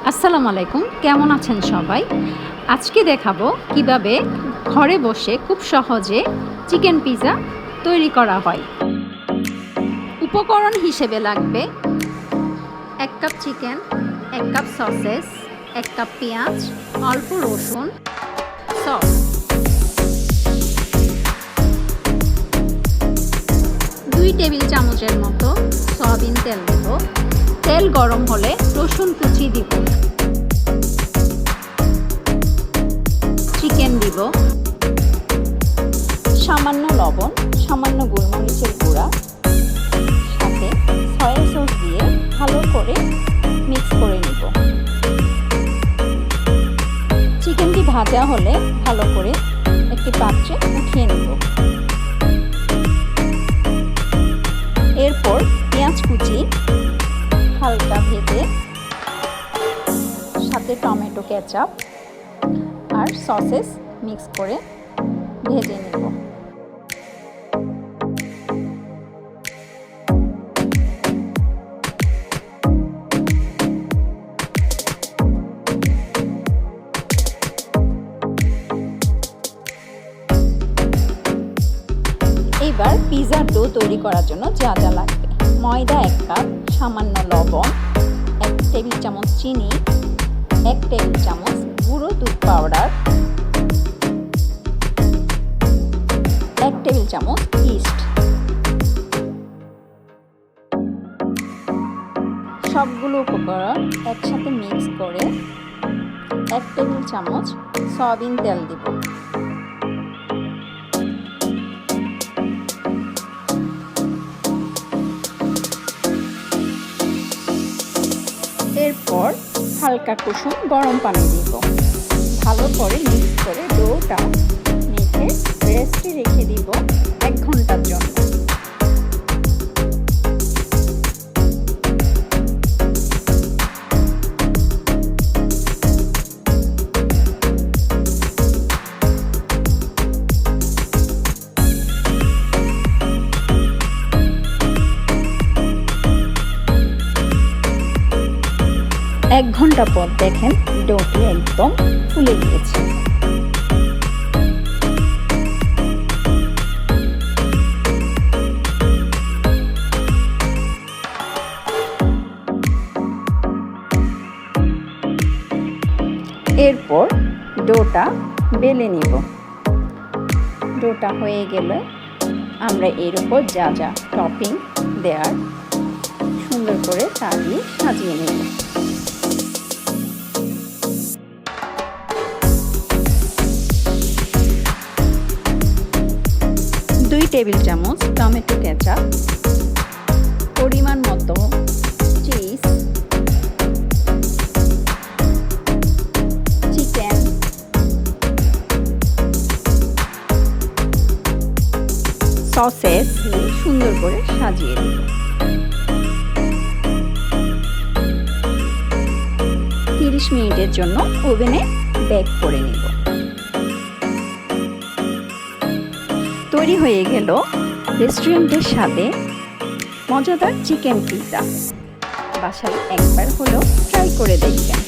আসসালামু আলাইকুম, কেমন আছেন সবাই? আজকে দেখাবো কিভাবে ঘরে বসে খুব সহজে চিকেন পিৎজা তৈরি করা হয়। উপকরণ হিসেবে লাগবে 1 cup chicken, 1 cup sausages, 1 cup পেঁয়াজ, অল্প রসুন, সস, 2 টেবিল চামচের মতো সয়াবিন তেল দেব। তেল গরম হলে রসুন কুচি দিব, চিকেন দিব, সামান্য লবণ, সামান্য গোলমরিচের গুঁড়া, সাথে সয়া সস দিয়ে ভালো করে মিক্স করে নিব। চিকেনটি ভাজা হলে ভালো করে একটি পাত্রে উঠিয়ে নিব। এরপর পেঁয়াজ কুচি হালকা ভেজে সাথে টমেটো কেচাপ আর সসেস মিক্স করে ভেজে নেব। এবার পিৎজার ডো তৈরি করার জন্য যা যা লাগবে: ময়দা 1 কাপ, সামান্য লবণ, 1 টেবিল চামচ চিনি, 1 টেবিল চামচ গুঁড়ো দুধ পাউডার, 1 টেবিল চামচ ইস্ট। সবগুলো উপকরণ একসাথে মিক্স করে 1 টেবিল চামচ সয়াবিন তেল দিব। এরপর হালকা কুসুম গরম পানি দিব। ভালো করে মিক্স করে ডোটা মেখে রেস্টে রেখে দিব 1 ঘন্টার জন্য। এক ঘন্টা পর দেখেন ডোটি একদম ফুলে গিয়েছে। এরপর ডোটা বেলে নিব। ডোটা হয়ে গেলে আমরা এর উপর যা যা টপিং দেওয়ার সুন্দর করে তা দিয়ে সাজিয়ে নেব। 2 টেবিল চামচ টমেটো কেচাপ, পরিমাণ মতো চিজ, চিকেন, সসেস দিয়ে সুন্দর করে সাজিয়ে দেব। 30 মিনিটের জন্য ওভেনে বেক করে নেব। তৈরি হয়ে গেল রেস্টুরেন্টের স্বাদে মজাদার চিকেন পিৎজা। বাসায় একবার হলেও ট্রাই করে দেখবেন।